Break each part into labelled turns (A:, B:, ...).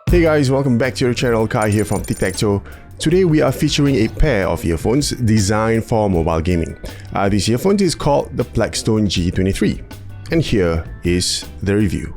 A: Hey guys, welcome back to your channel. Kai here from Tic-Tac-Toe. Today we are featuring a pair of earphones designed for mobile gaming. This earphone is called the Plextone G23, and here is the review.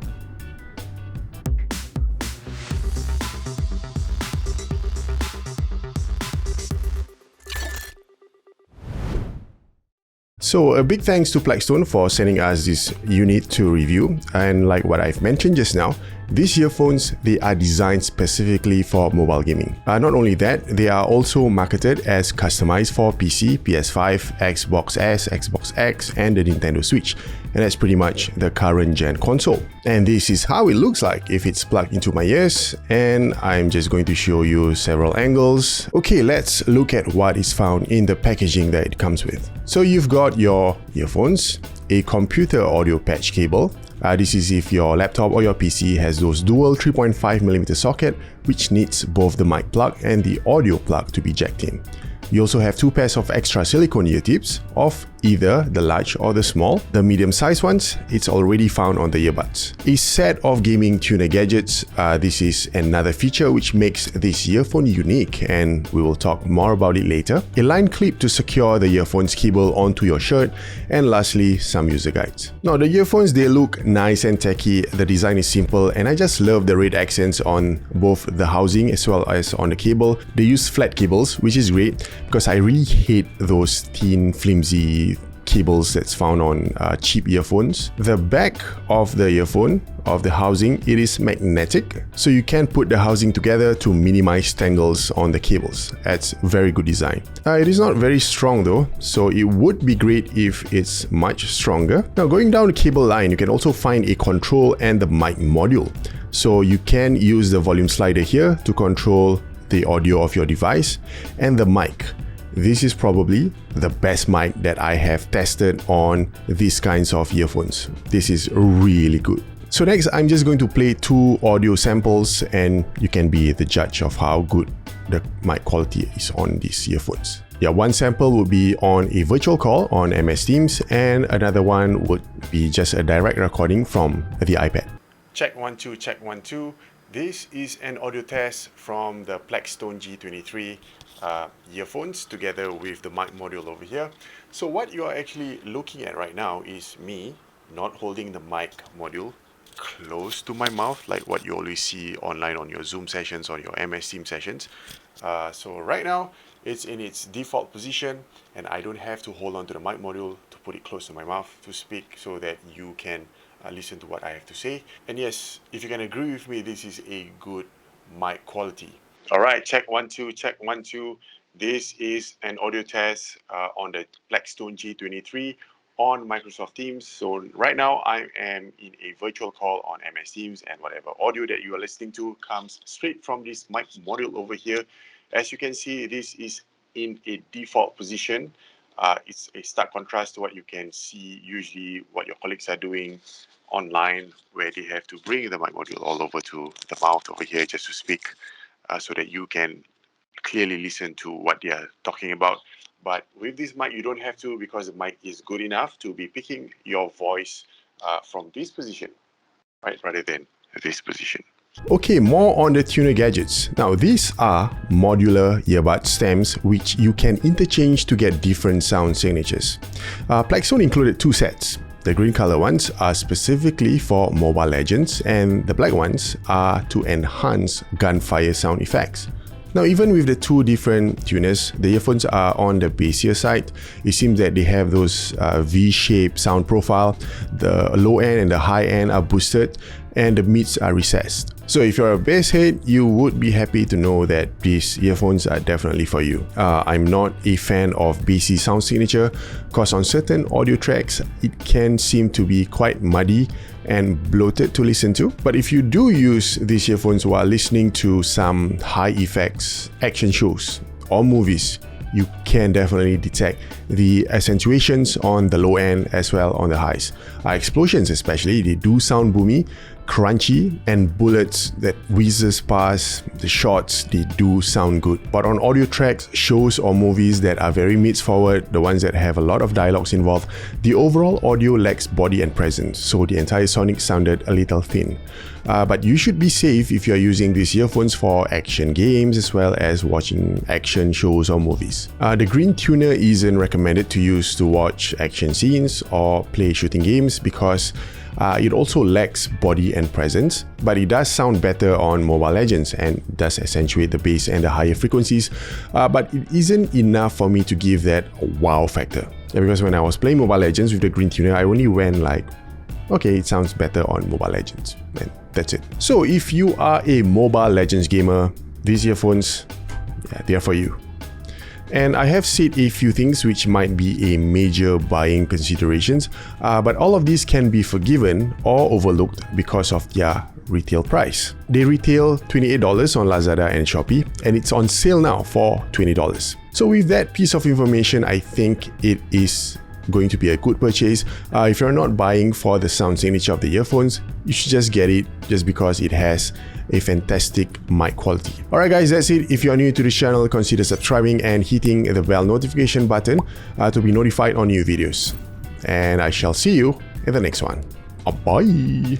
A: So a big thanks to Plextone for sending us this unit to review, and like what I've mentioned just now, these earphones, they are designed specifically for mobile gaming. Not only that, they are also marketed as customized for PC, PS5, Xbox S, Xbox X, and the Nintendo Switch. And that's pretty much the current gen console. And this is how it looks like if it's plugged into my ears, and I'm just going to show you several angles. Okay, let's look at what is found in the packaging that it comes with. So you've got your earphones, a computer audio patch cable. This is if your laptop or your PC has those dual 3.5mm socket, which needs both the mic plug and the audio plug to be jacked in. You also have two pairs of extra silicone ear tips of either the large or the small. The medium-sized ones, it's already found on the earbuds. A set of gaming tuner gadgets. This is another feature which makes this earphone unique, and we will talk more about it later. A line clip to secure the earphone's cable onto your shirt, and lastly, some user guides. Now the earphones, they look nice and tacky. The design is simple, and I just love the red accents on both the housing as well as on the cable. They use flat cables, which is great because I really hate those thin, flimsy cables that's found on cheap earphones. The back of the earphone, of the housing, it is magnetic, so you can put the housing together to minimize tangles on the cables. That's very good design. It is not very strong though, so it would be great if it's much stronger. Now going down the cable line, you can also find a control and the mic module. So you can use the volume slider here to control the audio of your device, and the mic. This is probably the best mic that I have tested on these kinds of earphones. This is really good. So next, I'm just going to play two audio samples, and you can be the judge of how good the mic quality is on these earphones. Yeah, one sample would be on a virtual call on MS Teams, and another one would be just a direct recording from the iPad. Check 1 2, check 1 2. This is an audio test from the Plextone G23 earphones together with the mic module over here. So what you are actually looking at right now is me not holding the mic module close to my mouth like what you always see online on your Zoom sessions or your MS Team sessions. So right now it's in its default position, and I don't have to hold on to the mic module to put it close to my mouth to speak so that you can listen to what I have to say. And yes, if you can agree with me, this is a good mic quality. All right, check 1 2, check 1 2. This is an audio test on the Plextone G23 on Microsoft Teams. So right now I am in a virtual call on MS Teams, and whatever audio that you are listening to comes straight from this mic module over here. As you can see, this is in a default position. It's a stark contrast to what you can see usually what your colleagues are doing online, where they have to bring the mic module all over to the mouth over here just to speak, so that you can clearly listen to what they are talking about. But with this mic, you don't have to, because the mic is good enough to be picking your voice from this position, right, rather than this position. Okay, more on the tuner gadgets. Now these are modular earbud stems which you can interchange to get different sound signatures. Plextone included two sets. The green color ones are specifically for Mobile Legends, and the black ones are to enhance gunfire sound effects. Now, even with the two different tuners, the earphones are on the bassier side. It seems that they have those V-shaped sound profile. The low end and the high end are boosted, and the mids are recessed. So if you're a bass head, you would be happy to know that these earphones are definitely for you. I'm not a fan of bassy sound signature, because on certain audio tracks, it can seem to be quite muddy and bloated to listen to. But if you do use these earphones while listening to some high effects action shows or movies, you can definitely detect the accentuations on the low end as well on the highs. Explosions especially, they do sound boomy, crunchy, and bullets that whizzes past, the shots, they do sound good. But on audio tracks, shows or movies that are very mid-forward, the ones that have a lot of dialogues involved, the overall audio lacks body and presence, so the entire sonic sounded a little thin. But you should be safe if you are using these earphones for action games as well as watching action shows or movies. The green tuner isn't recommended to use to watch action scenes or play shooting games because it also lacks body and presence, but it does sound better on Mobile Legends and does accentuate the bass and the higher frequencies, but it isn't enough for me to give that wow factor. Because when I was playing Mobile Legends with the green tuner, I only went like, okay, it sounds better on Mobile Legends, and that's it. So if you are a Mobile Legends gamer, these earphones, yeah, they are for you. And I have said a few things which might be a major buying considerations, but all of these can be forgiven or overlooked because of their retail price. They retail $28 on Lazada and Shopee, and it's on sale now for $20. So with that piece of information, I think it is going to be a good purchase. If you're not buying for the sound signature of the earphones, you should just get it just because it has a fantastic mic quality. Alright guys, that's it. If you're new to this channel, consider subscribing and hitting the bell notification button to be notified on new videos. And I shall see you in the next one. Bye!